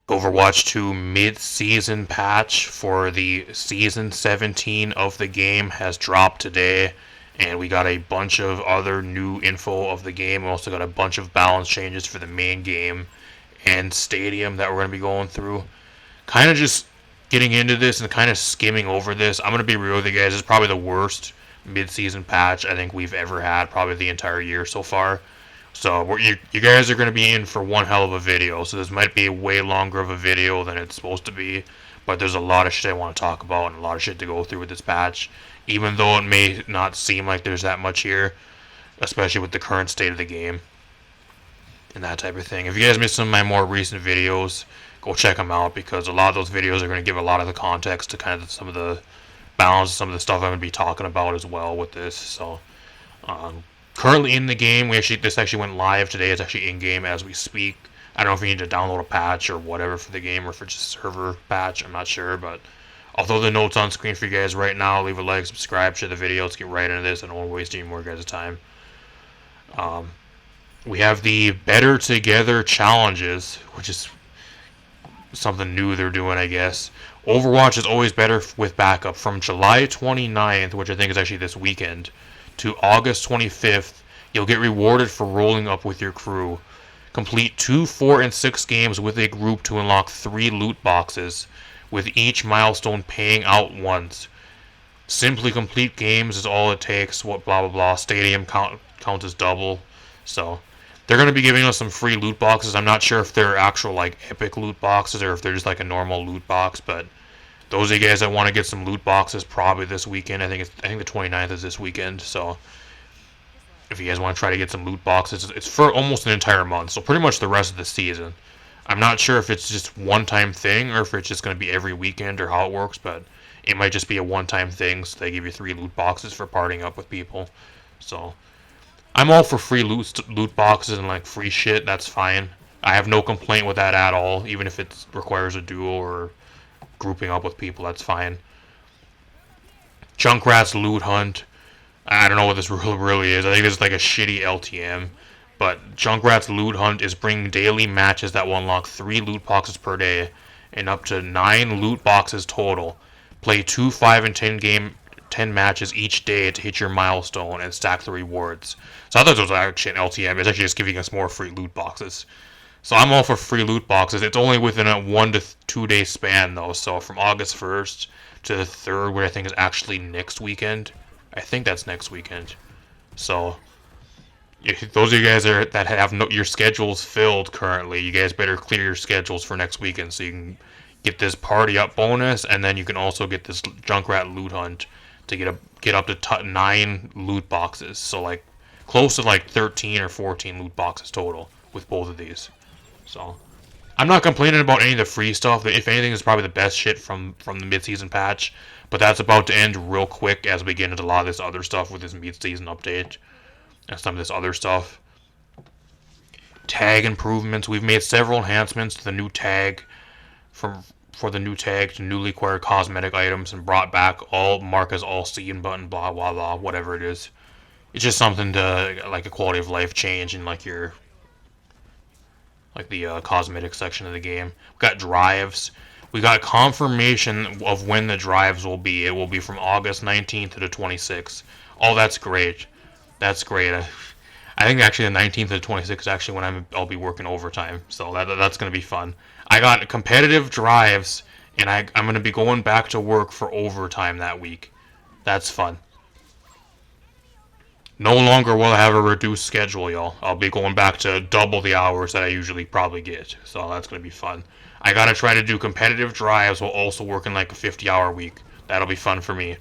Overwatch 2 mid-season patch for the season 17 of the game has dropped today, and we got a bunch of other new info of the game. We also got a bunch of balance changes for the main game and stadium that we're going to be going through. Kind of just getting into this and kind of skimming over this. I'm going to be real with you guys. It's probably the worst mid-season patch I think we've ever had, probably the entire year so far. So you guys are going to be in for one hell of a video. So this might be way longer of a video than it's supposed to be. But there's a lot of shit I want to talk about and a lot of shit to go through with this patch. Even though it may not seem like there's that much here. Especially with the current state of the game. And that type of thing. If you guys missed some of my more recent videos, go check them out. Because a lot of those videos are going to give a lot of the context to kind of some of the balance, some of the stuff I'm going to be talking about as well with this. So, currently in the game, this actually went live today. It's actually in game as we speak. I don't know if you need to download a patch or whatever for the game, or if it's just a server patch. I'm not sure, but I'll throw the notes on screen for you guys right now. Leave a like, subscribe, share the video. Let's get right into this. I don't want to waste any more guys' time. We have the Better Together challenges, which is something new they're doing, I guess. Overwatch is always better with backup. From July 29th, which I think is actually this weekend, to August 25th, you'll get rewarded for rolling up with your crew. Complete 2, 4, and 6 games with a group to unlock 3 loot boxes, with each milestone paying out once. Simply complete games is all it takes. What blah blah blah. Stadium counts as double. So they're going to be giving us some free loot boxes. I'm not sure if they're actual like epic loot boxes or if they're just like a normal loot box, but those of you guys that want to get some loot boxes probably this weekend. I think the 29th is this weekend. So if you guys want to try to get some loot boxes, it's for almost an entire month. So pretty much the rest of the season. I'm not sure if it's just one-time thing or if it's just going to be every weekend or how it works, but it might just be a one-time thing. So they give you 3 loot boxes for partying up with people. So I'm all for free loot boxes and like free shit. That's fine. I have no complaint with that at all. Even if it requires a duo or grouping up with people, that's fine. Junkrat's loot hunt. I don't know what this really is. I think it's like a shitty LTM. But Junkrat's loot hunt is bringing daily matches that will unlock 3 loot boxes per day and up to 9 loot boxes total. Play 2, 5, and 10 matches each day to hit your milestone and stack the rewards. So I thought it was actually an LTM. It's actually just giving us more free loot boxes. So I'm all for free loot boxes. It's only within a 1 to 2 day span though. So from August 1st to the 3rd, which I think is actually next weekend. I think that's next weekend. So if those of you guys that have your schedules filled currently, you guys better clear your schedules for next weekend so you can get this party up bonus, and then you can also get this Junkrat loot hunt to get up to 9 loot boxes. So like close to like 13 or 14 loot boxes total with both of these. So I'm not complaining about any of the free stuff. If anything, it's probably the best shit from the mid-season patch. But that's about to end real quick as we get into a lot of this other stuff with this mid-season update and some of this other stuff. Tag improvements. We've made several enhancements to the new tag for the new tag to newly acquired cosmetic items and brought back all mark as all seen button, blah blah blah, whatever it is. It's just something to like a quality of life change in like your the cosmetic section of the game. We got drives. We got confirmation of when the drives will be. It will be from August 19th to the 26th. Oh, that's great. That's great. I think actually the 19th to the 26th is actually when I'll be working overtime. So that's going to be fun. I got competitive drives, and I'm going to be going back to work for overtime that week. That's fun. No longer will I have a reduced schedule, y'all. I'll be going back to double the hours that I usually probably get. So that's going to be fun. I got to try to do competitive drives while also working like a 50-hour week. That'll be fun for me.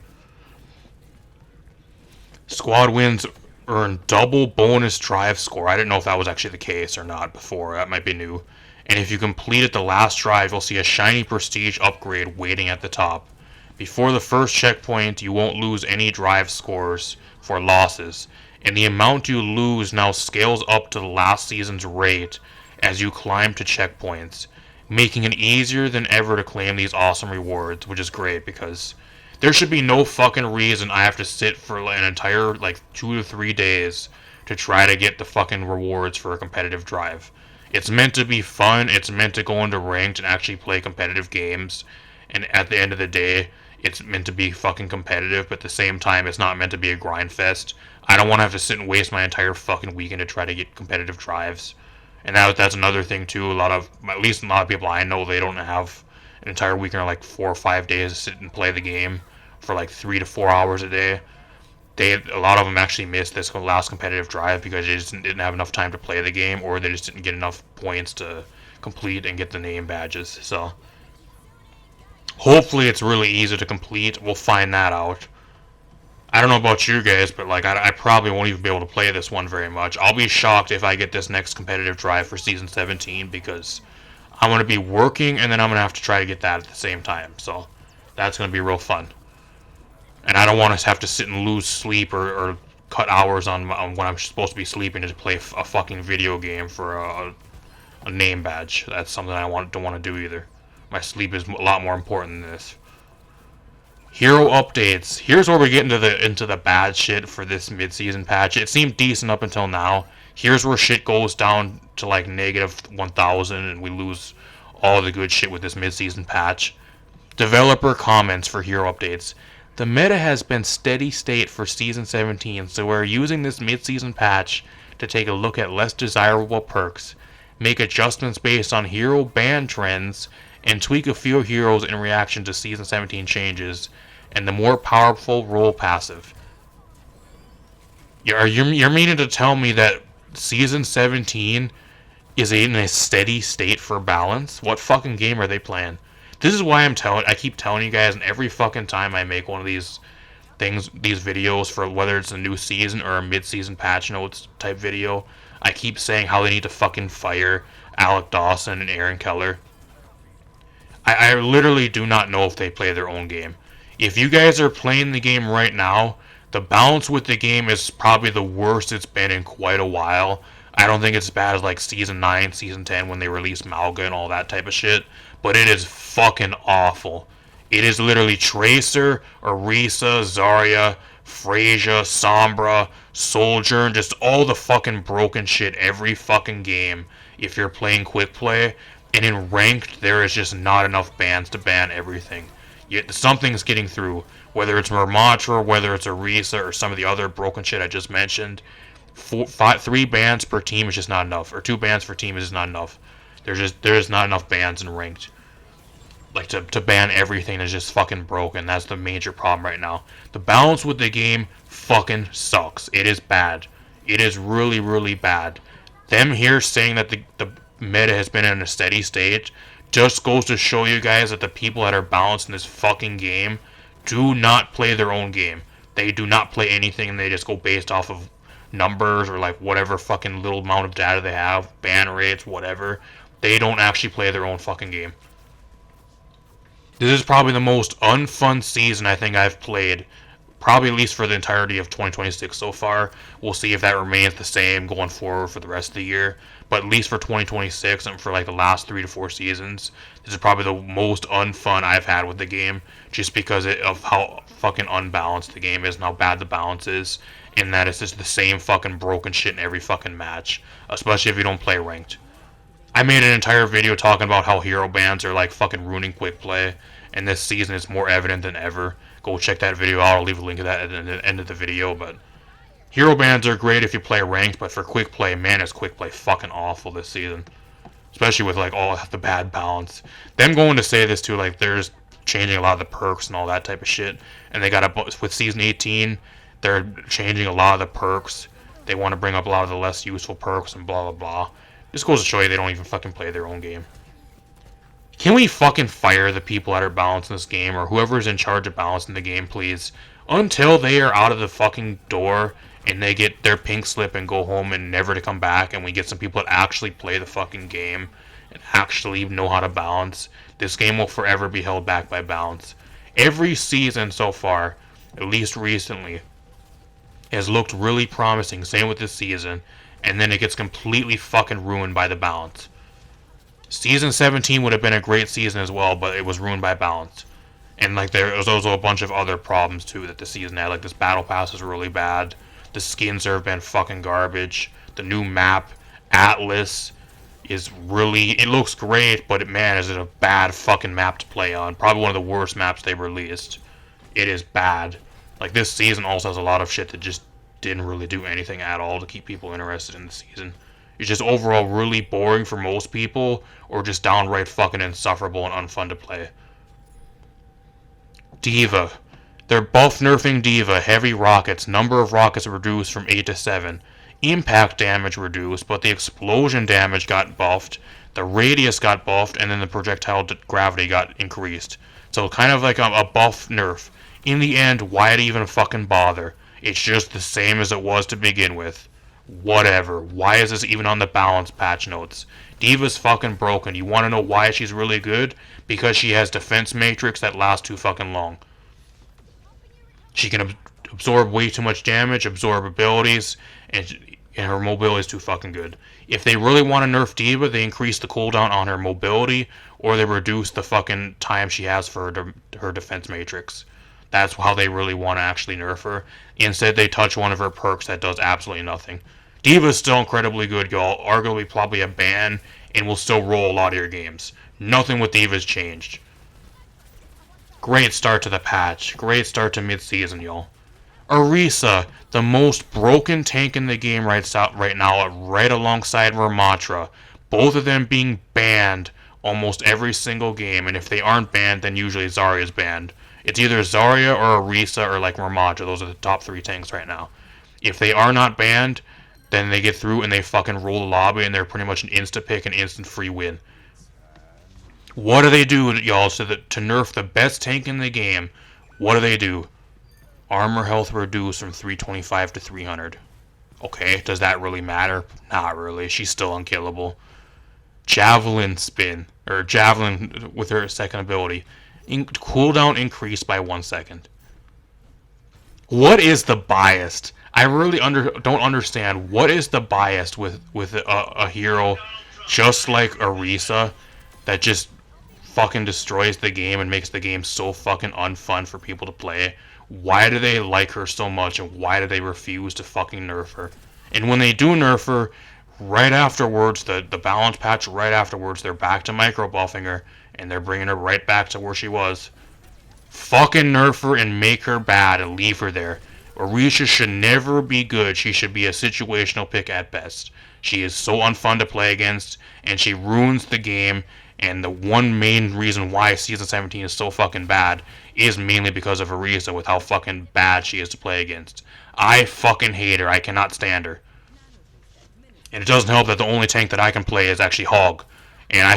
Squad wins earn double bonus drive score. I didn't know if that was actually the case or not before. That might be new. And if you completed the last drive, you'll see a shiny prestige upgrade waiting at the top. Before the first checkpoint, you won't lose any drive scores for losses, and the amount you lose now scales up to the last season's rate as you climb to checkpoints, making it easier than ever to claim these awesome rewards, which is great because there should be no fucking reason I have to sit for an entire like 2 to 3 days to try to get the fucking rewards for a competitive drive. It's meant to be fun. It's meant to go into ranked and actually play competitive games. And at the end of the day, it's meant to be fucking competitive, but at the same time, it's not meant to be a grind fest. I don't want to have to sit and waste my entire fucking weekend to try to get competitive drives. And that's another thing too. At least a lot of people I know, they don't have an entire weekend or like 4 or 5 days to sit and play the game for like 3 to 4 hours a day. A lot of them actually missed this last competitive drive because they just didn't have enough time to play the game, or they just didn't get enough points to complete and get the name badges. So hopefully it's really easy to complete. We'll find that out. I don't know about you guys, but like I probably won't even be able to play this one very much. I'll be shocked if I get this next competitive drive for season 17 because I'm going to be working and then I'm going to have to try to get that at the same time. So that's going to be real fun. And I don't want to have to sit and lose sleep or cut hours on when I'm supposed to be sleeping to play a fucking video game for a name badge. That's something I don't want to do either. My sleep is a lot more important than this. Hero updates. Here's where we get into the bad shit for this mid-season patch. It seemed decent up until now. Here's where shit goes down to like negative 1,000 and we lose all the good shit with this mid-season patch. Developer comments for hero updates. The meta has been steady state for season 17, so we're using this mid-season patch to take a look at less desirable perks, make adjustments based on hero ban trends, and tweak a few heroes in reaction to season 17 changes and the more powerful role passive. You're meaning to tell me that season 17 is in a steady state for balance? What fucking game are they playing? This is why I keep telling you guys, and every fucking time I make one of these videos for whether it's a new season or a mid-season patch notes type video, I keep saying how they need to fucking fire Alec Dawson and Aaron Keller. I literally do not know if they play their own game. If you guys are playing the game right now, the balance with the game is probably the worst it's been in quite a while. I don't think it's as bad as like Season 9, Season 10 when they released Malga and all that type of shit, but it is fucking awful. It is literally Tracer, Orisa, Zarya, Freyja, Sombra, Soldier, and just all the fucking broken shit every fucking game if you're playing quick play. And in ranked, there is just not enough bans to ban everything. Yet something's getting through. Whether it's Mermatra, whether it's Orisa, or some of the other broken shit I just mentioned. 3 bans per team is just not enough. Or 2 bans per team is just not enough. There's not enough bans in ranked. Like to ban everything is just fucking broken. That's the major problem right now. The balance with the game fucking sucks. It is bad. It is really, really bad. Them here saying that the meta has been in a steady state just goes to show you guys that the people that are balanced in this fucking game do not play their own game. They do not play anything and they just go based off of numbers or like whatever fucking little amount of data they have, ban rates, whatever. They don't actually play their own fucking game. This is probably the most unfun season I think I've played, probably at least for the entirety of 2026 so far. We'll see if that remains the same going forward for the rest of the year. But at least for 2026 and for like the last 3 to 4 seasons, this is probably the most unfun I've had with the game, just because of how fucking unbalanced the game is and how bad the balance is, and that it's just the same fucking broken shit in every fucking match, especially if you don't play ranked. I made an entire video talking about how hero bans are like fucking ruining quick play, and this season it's more evident than ever. Go check that video out. I'll leave a link to that at the end of the video, but hero bans are great if you play ranked, but for quick play, man, is quick play fucking awful this season. Especially with like all the bad balance. Them going to say this too, like there's changing a lot of the perks and all that type of shit. And they got with season 18, they're changing a lot of the perks. They want to bring up a lot of the less useful perks and blah blah blah. Just goes to show you they don't even fucking play their own game. Can we fucking fire the people that are balancing this game, or whoever's in charge of balancing the game, please? Until they are out of the fucking door and they get their pink slip and go home and never to come back, and we get some people that actually play the fucking game and actually know how to balance, this game will forever be held back by balance. Every season so far, at least recently, has looked really promising, same with this season, and then it gets completely fucking ruined by the balance. Season 17 would have been a great season as well, but it was ruined by balance. And like there was also a bunch of other problems too that the season had. Like this battle pass is really bad. The skins have been fucking garbage. The new map, Atlas, is really, it looks great, but man, is it a bad fucking map to play on. Probably one of the worst maps they've released. It is bad. Like, this season also has a lot of shit that just didn't really do anything at all to keep people interested in the season. It's just overall really boring for most people, or just downright fucking insufferable and unfun to play. D.Va. They're buff nerfing D.Va. Heavy rockets. Number of rockets reduced from 8 to 7. Impact damage reduced, but the explosion damage got buffed. The radius got buffed, and then the projectile gravity got increased. So kind of like a buff nerf. In the end, why'd even fucking bother? It's just the same as it was to begin with. Whatever. Why is this even on the balance patch notes? D.Va's fucking broken. You want to know why she's really good? Because she has defense matrix that lasts too fucking long. She can absorb way too much damage, absorb abilities, and her mobility is too fucking good. If they really want to nerf D.Va, they increase the cooldown on her mobility, or they reduce the fucking time she has for her defense matrix. That's how they really want to actually nerf her. Instead, they touch one of her perks that does absolutely nothing. D.Va's still incredibly good, y'all. Arguably probably a ban, and will still roll a lot of your games. Nothing with D.Va's changed. Great start to the patch. Great start to mid-season, y'all. Orisa, the most broken tank in the game right now, right alongside Ramatra. Both of them being banned almost every single game, and if they aren't banned, then usually Zarya's banned. It's either Zarya or Orisa or like Ramatra. Those are the top 3 tanks right now. If they are not banned, then they get through and they fucking roll the lobby, and they're pretty much an insta-pick and instant free win. What do they do, y'all, to nerf the best tank in the game? What do they do? Armor health reduced from 325 to 300. Okay, does that really matter? Not really. She's still unkillable. Javelin spin, or Javelin with her second ability. Cooldown increased by 1 second. What is the bias? I really don't understand. What is the bias with a hero just like Orisa that just fucking destroys the game and makes the game so fucking unfun for people to play? Why do they like her so much, and why do they refuse to fucking nerf her? And when they do nerf her, right afterwards, the balance patch right afterwards, they're back to micro buffing her, and they're bringing her right back to where she was. Fucking nerf her and make her bad and leave her there. Orisa should never be good. She should be a situational pick at best. She is so unfun to play against, and she ruins the game. And the one main reason why Season 17 is so fucking bad is mainly because of Orisa, with how fucking bad she is to play against. I fucking hate her. I cannot stand her. And it doesn't help that the only tank that I can play is actually Hog. And I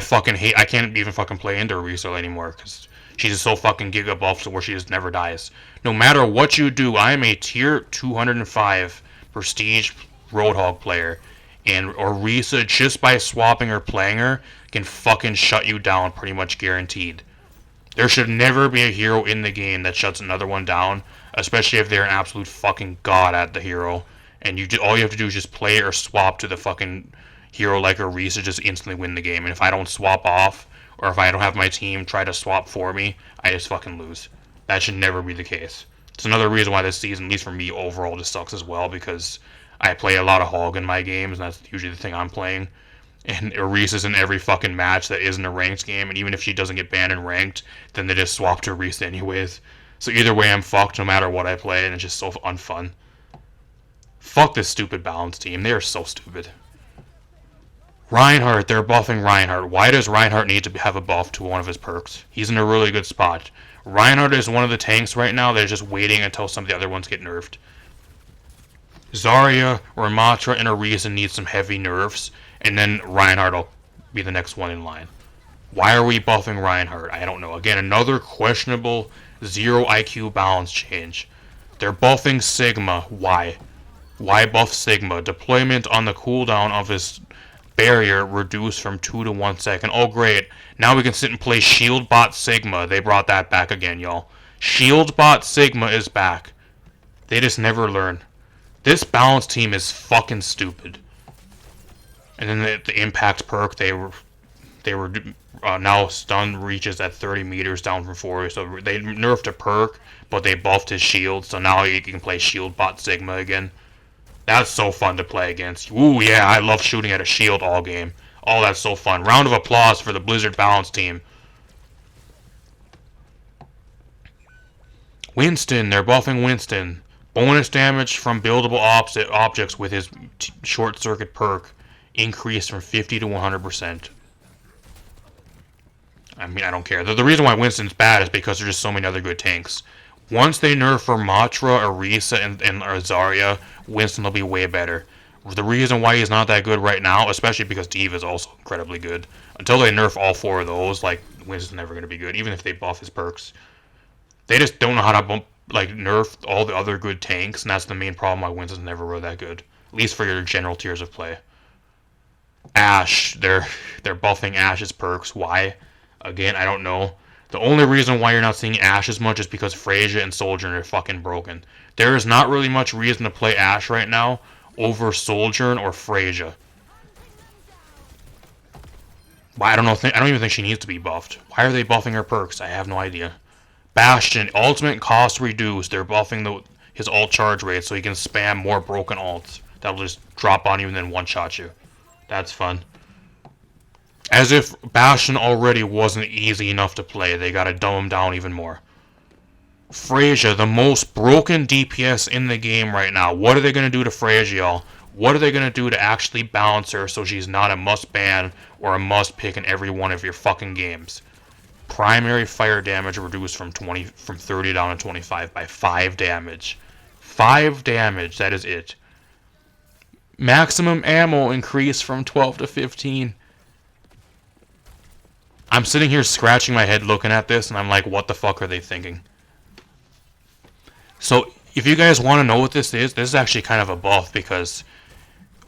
can't even fucking play into Orisa anymore, because she's just so fucking giga buffed to where she just never dies. No matter what you do, I am a tier 205 prestige Roadhog player. And Orisa, just by swapping or playing her, can fucking shut you down pretty much guaranteed. There should never be a hero in the game that shuts another one down, especially if they're an absolute fucking god at the hero. And all you have to do is just play or swap to the fucking hero like Orisa, just instantly win the game. And if I don't swap off, or if I don't have my team try to swap for me, I just fucking lose. That should never be the case. It's another reason why this season, at least for me, overall just sucks as well, because I play a lot of Hog in my games, and that's usually the thing I'm playing. And Orisa's in every fucking match that isn't a ranked game, and even if she doesn't get banned in ranked, then they just swap to Orisa anyways. So either way, I'm fucked no matter what I play, and it's just so unfun. Fuck this stupid balance team. They are so stupid. Reinhardt, they're buffing Reinhardt. Why does Reinhardt need to have a buff to one of his perks? He's in a really good spot. Reinhardt is one of the tanks right now that is just waiting until some of the other ones get nerfed. Zarya, Ramatra, and Orisa need some heavy nerfs, and then Reinhardt will be the next one in line. Why are we buffing Reinhardt? I don't know. Again, another questionable 0 IQ balance change. They're buffing Sigma. Why? Why buff Sigma? Deployment on the cooldown of his barrier reduced from 2 to 1 second. Oh, great. Now we can sit and play Shield Bot Sigma. They brought that back again, y'all. Shield Bot Sigma is back. They just never learn. This balance team is fucking stupid. And then the impact perk, they were now stun reaches at 30 meters down from 40. So they nerfed a perk, but they buffed his shield. So now you can play Shield Bot Sigma again. That's so fun to play against. Ooh, yeah, I love shooting at a shield all game. Oh, that's so fun. Round of applause for the Blizzard balance team. Winston, they're buffing Winston. Bonus damage from buildable objects with his short circuit perk increased from 50 to 100%. I mean, I don't care. The reason why Winston's bad is because there's just so many other good tanks. Once they nerf Ramattra, Orisa, and Zarya, Winston will be way better. The reason why he's not that good right now, especially because D.Va is also incredibly good, until they nerf all four of those, like, Winston's never going to be good, even if they buff his perks. They just don't know how to nerf all the other good tanks, and that's the main problem why Winston's never really that good. At least for your general tiers of play. Ashe, they're buffing Ashe's perks. Why? Again, I don't know. The only reason why you're not seeing Ashe as much is because Freyja and Sojourn are fucking broken. There is not really much reason to play Ashe right now over Sojourn or Freyja. Why? I don't even think she needs to be buffed. Why are they buffing her perks? I have no idea. Bastion, ultimate cost reduced. They're buffing his ult charge rate so he can spam more broken ults. That'll just drop on you and then one-shot you. That's fun. As if Bastion already wasn't easy enough to play, they gotta dumb him down even more. Freyja, the most broken DPS in the game right now. What are they gonna do to Freyja, y'all? What are they gonna do to actually balance her so she's not a must ban or a must pick in every one of your fucking games? Primary fire damage reduced from 30 down to 25 by 5 damage. 5 damage, that is it. Maximum ammo increased from 12 to 15. I'm sitting here scratching my head looking at this, and I'm like, what the fuck are they thinking? So, if you guys want to know what this is actually kind of a buff, because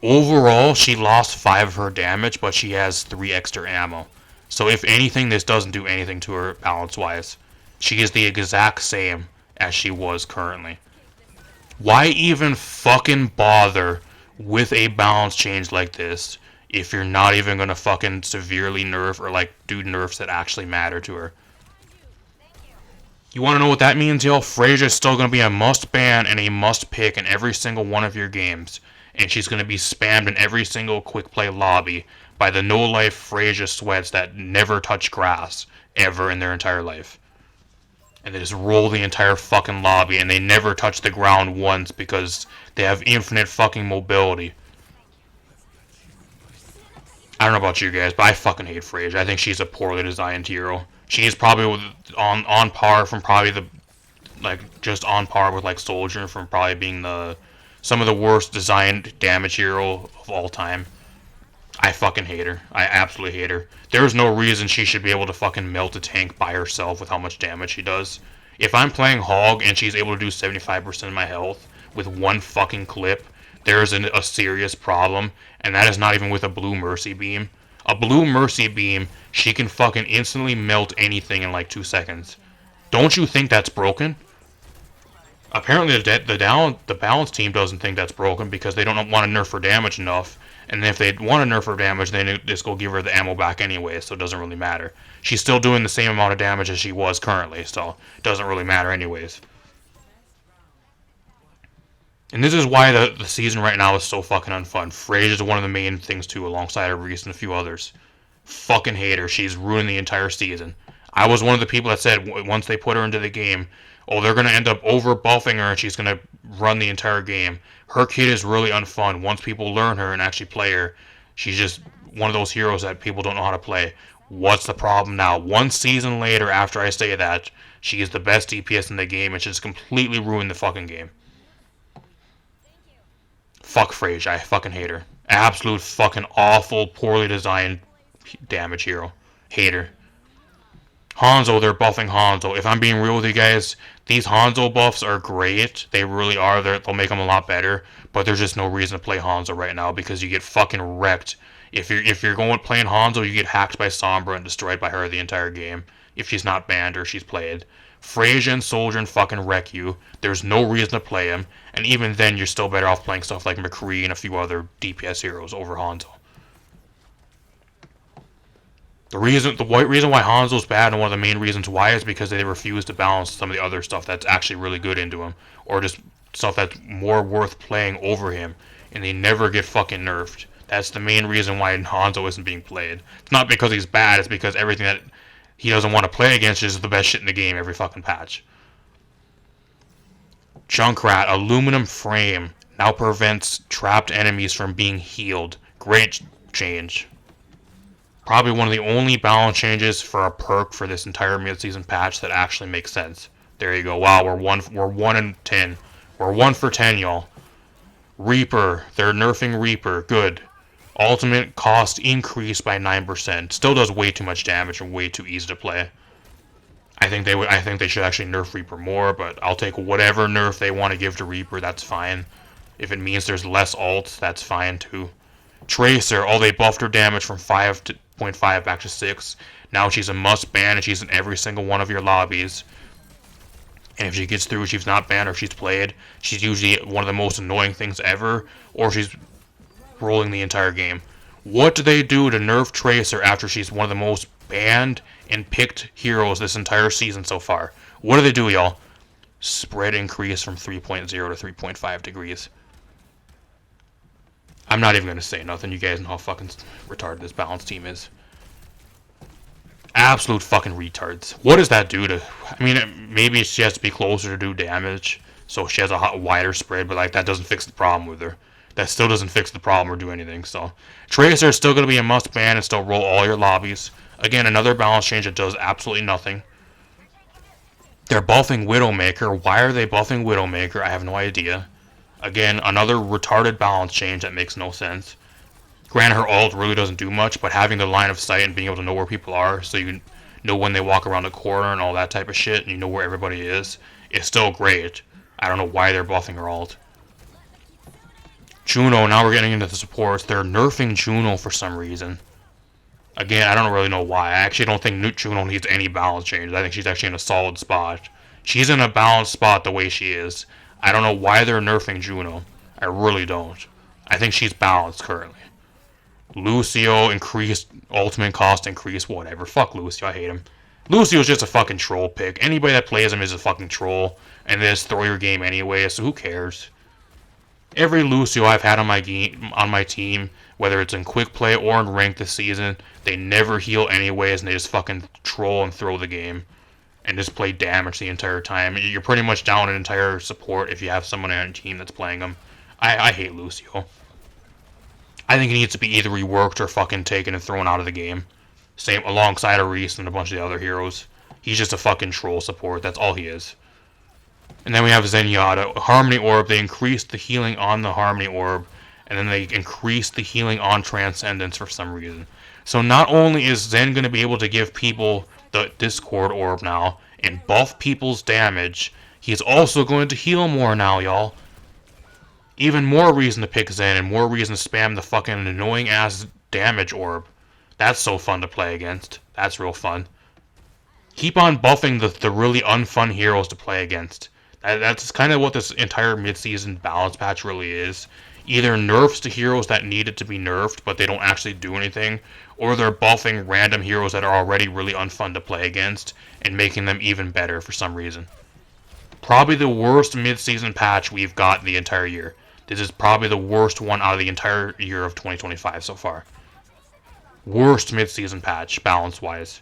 overall, she lost 5 of her damage, but she has 3 extra ammo. So if anything, this doesn't do anything to her balance-wise. She is the exact same as she was currently. Why even fucking bother with a balance change like this if you're not even gonna fucking severely nerf or like do nerfs that actually matter to her? You wanna know what that means, y'all? Freyja's still gonna be a must ban and a must pick in every single one of your games. And she's gonna be spammed in every single quick play lobby by the no-life Freyja sweats that never touch grass ever in their entire life. And they just roll the entire fucking lobby and they never touch the ground once because they have infinite fucking mobility. I don't know about you guys, but I fucking hate Freyja. I think she's a poorly designed hero. She is probably on par from probably the, like, just on par with like Soldier from probably being some of the worst designed damage hero of all time. I fucking hate her. I absolutely hate her. There's no reason she should be able to fucking melt a tank by herself with how much damage she does. If I'm playing Hog and she's able to do 75% of my health with one fucking clip, there's a serious problem, and that is not even with a blue Mercy Beam. A blue Mercy Beam, she can fucking instantly melt anything in like 2 seconds. Don't you think that's broken? Apparently the balance team doesn't think that's broken because they don't want to nerf her damage enough. And if they want to nerf her damage, then they just go give her the ammo back anyway, so it doesn't really matter. She's still doing the same amount of damage as she was currently, so it doesn't really matter anyways. And this is why the season right now is so fucking unfun. Freyja is one of the main things too, alongside Reese and a few others. Fucking hate her. She's ruined the entire season. I was one of the people that said once they put her into the game, oh, they're going to end up over buffing her and she's going to run the entire game. Her kit is really unfun. Once people learn her and actually play her, she's just one of those heroes that people don't know how to play. What's the problem now? 1 season later, after I say that, she is the best DPS in the game and she's completely ruined the fucking game. Fuck Freyja. I fucking hate her. Absolute fucking awful, poorly designed damage hero. Hate her. Hanzo, they're buffing Hanzo. If I'm being real with you guys, these Hanzo buffs are great. They really are. They'll make them a lot better. But there's just no reason to play Hanzo right now because you get fucking wrecked. If you're going playing Hanzo, you get hacked by Sombra and destroyed by her the entire game. If she's not banned or she's played. Freyja and Soldier fucking wreck you. There's no reason to play him. And even then, you're still better off playing stuff like McCree and a few other DPS heroes over Hanzo. The reason why Hanzo's bad and one of the main reasons why is because they refuse to balance some of the other stuff that's actually really good into him. Or just stuff that's more worth playing over him. And they never get fucking nerfed. That's the main reason why Hanzo isn't being played. It's not because he's bad, it's because everything that he doesn't want to play against is the best shit in the game every fucking patch. Junkrat, aluminum frame, now prevents trapped enemies from being healed. Great change. Probably one of the only balance changes for a perk for this entire mid-season patch that actually makes sense. There you go. Wow, we're 1 and 10. We're 1 for 10, y'all. Reaper, they're nerfing Reaper. Good. Ultimate cost increased by 9%. Still does way too much damage and way too easy to play. I think they should actually nerf Reaper more, but I'll take whatever nerf they want to give to Reaper. That's fine. If it means there's less ults, that's fine too. Tracer, they buffed her damage from 5.5 back to 6. Now she's a must ban, and she's in every single one of your lobbies. And if she gets through, she's not banned or she's played, she's usually one of the most annoying things ever, or she's rolling the entire game. What do they do to nerf Tracer after she's one of the most banned and picked heroes this entire season so far? What do they do, y'all? Spread increase from 3.0 to 3.5 degrees. I'm not even going to say nothing. You guys know how fucking retarded this balance team is. Absolute fucking retards. What does that do to... I mean, maybe she has to be closer to do damage, so she has a wider spread, but like that doesn't fix the problem with her. That still doesn't fix the problem or do anything, so... Tracer is still going to be a must ban and still roll all your lobbies. Again, another balance change that does absolutely nothing. They're buffing Widowmaker. Why are they buffing Widowmaker? I have no idea. Again, another retarded balance change that makes no sense. Granted, her ult really doesn't do much, but having the line of sight and being able to know where people are, so you know when they walk around the corner and all that type of shit, and you know where everybody is still great. I don't know why they're buffing her ult. Juno, now we're getting into the supports. They're nerfing Juno for some reason. Again, I don't really know why. I actually don't think Juno needs any balance changes. I think she's actually in a solid spot. She's in a balanced spot the way she is. I don't know why they're nerfing Juno. I really don't. I think she's balanced currently. Lucio increased, ultimate cost increased, whatever. Fuck Lucio, I hate him. Lucio's just a fucking troll pick. Anybody that plays him is a fucking troll, and they just throw your game anyway, so who cares? Every Lucio I've had on my team, whether it's in quick play or in rank this season, they never heal anyways, and they just fucking troll and throw the game. And just play damage the entire time. You're pretty much down an entire support if you have someone on your team that's playing him. I hate Lucio. I think he needs to be either reworked or fucking taken and thrown out of the game. Same alongside Reese and a bunch of the other heroes. He's just a fucking troll support. That's all he is. And then we have Zenyatta. Harmony Orb. They increased the healing on the Harmony Orb. And then they increased the healing on Transcendence for some reason. So not only is Zen going to be able to give people the Discord Orb now and buff people's damage, he's also going to heal more now, y'all. Even more reason to pick Zen and more reason to spam the fucking annoying ass damage orb. That's so fun to play against. That's real fun. Keep on buffing the really unfun heroes to play against. That's kind of what this entire mid-season balance patch really is. Either nerfs to heroes that needed to be nerfed, but they don't actually do anything, or they're buffing random heroes that are already really unfun to play against and making them even better for some reason. Probably the worst mid-season patch we've got the entire year. This is probably the worst one out of the entire year of 2025 so far. Worst mid-season patch, balance-wise.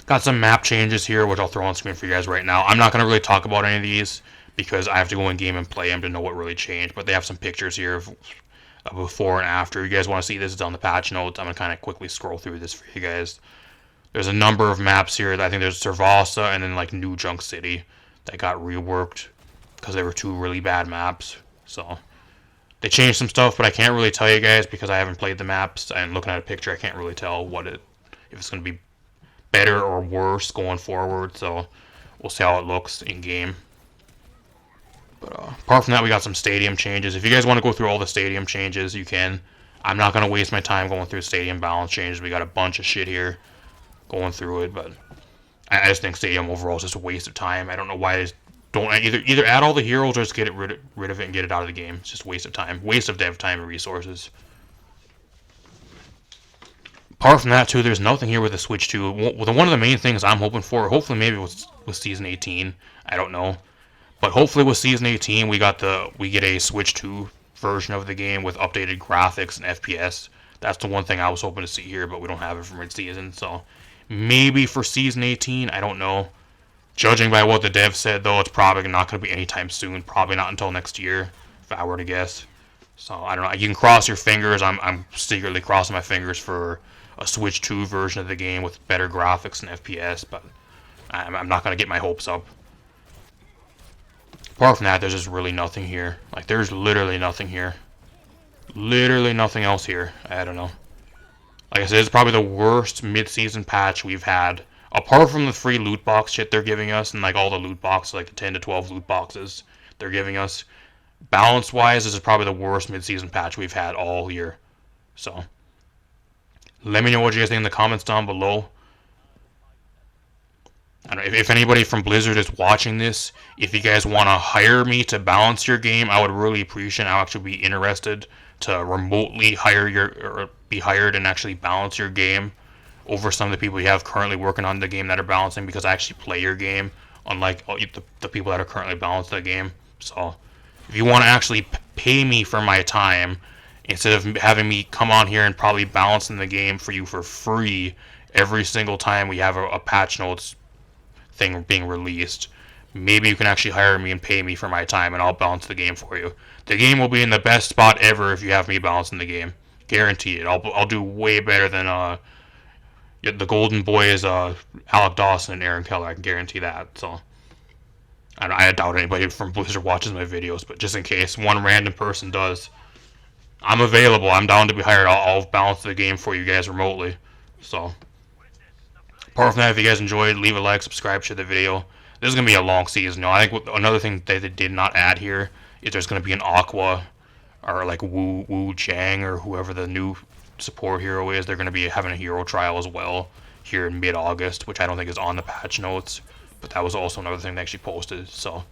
Got some map changes here, which I'll throw on screen for you guys right now. I'm not going to really talk about any of these, because I have to go in game and play them to know what really changed. But they have some pictures here of before and after. You guys want to see this? It's on the patch notes. I'm going to kind of quickly scroll through this for you guys. There's a number of maps here. I think there's Servasa and then like New Junk City that got reworked because they were two really bad maps. So they changed some stuff, but I can't really tell you guys because I haven't played the maps. And looking at a picture, I can't really tell if it's going to be better or worse going forward. So we'll see how it looks in game. But apart from that, we got some stadium changes. If you guys want to go through all the stadium changes, you can. I'm not going to waste my time going through stadium balance changes. We got a bunch of shit here going through it, but I just think stadium overall is just a waste of time. I don't know why they don't either add all the heroes or just get rid of it and get it out of the game. It's just a waste of time. Waste of dev time and resources. Apart from that, too, there's nothing here with the Switch 2. One of the main things I'm hoping for, hopefully maybe with Season 18, I don't know. But hopefully with Season 18, we get a Switch 2 version of the game with updated graphics and FPS. That's the one thing I was hoping to see here, but we don't have it for mid-season. So maybe for season 18, I don't know. Judging by what the dev said, though, it's probably not going to be anytime soon. Probably not until next year, if I were to guess. So I don't know. You can cross your fingers. I'm secretly crossing my fingers for a Switch 2 version of the game with better graphics and FPS, but I'm not going to get my hopes up. Apart from that, there's just really nothing here. Like, there's literally nothing here. Literally nothing else here. I don't know. Like I said, it's probably the worst mid-season patch we've had. Apart from the free loot box shit they're giving us, and like all the loot boxes, like the 10 to 12 loot boxes they're giving us. Balance-wise, this is probably the worst mid-season patch we've had all year. So, let me know what you guys think in the comments down below. I don't know, if anybody from Blizzard is watching this, if you guys want to hire me to balance your game, I would really appreciate it. I'll actually be interested to remotely hire or be hired and actually balance your game over some of the people you have currently working on the game that are balancing, because I actually play your game, unlike the people that are currently balancing the game. So, if you want to actually pay me for my time, instead of having me come on here and probably balancing the game for you for free every single time we have a patch notes thing being released, maybe you can actually hire me and pay me for my time, and I'll balance the game for you. The game will be in the best spot ever if you have me balancing the game. Guaranteed. I'll do way better than the Golden Boys, Alec Dawson and Aaron Keller. I can guarantee that. So I doubt anybody from Blizzard watches my videos, but just in case one random person does, I'm available. I'm down to be hired. I'll balance the game for you guys remotely. So, apart from that, if you guys enjoyed, leave a like, subscribe, share the video. This is going to be a long season. I think another thing that they did not add here is there's going to be an Aqua or like Wu Jiang or whoever the new support hero is. They're going to be having a hero trial as well here in mid-August, which I don't think is on the patch notes, but that was also another thing they actually posted. So,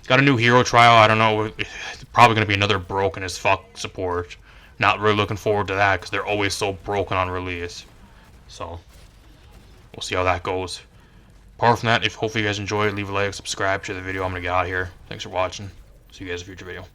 got a new hero trial. I don't know. It's probably going to be another broken as fuck support. Not really looking forward to that because they're always so broken on release. So, we'll see how that goes. Apart from that, hopefully you guys enjoyed, leave a like, subscribe, share the video. I'm going to get out of here. Thanks for watching. See you guys in a future video.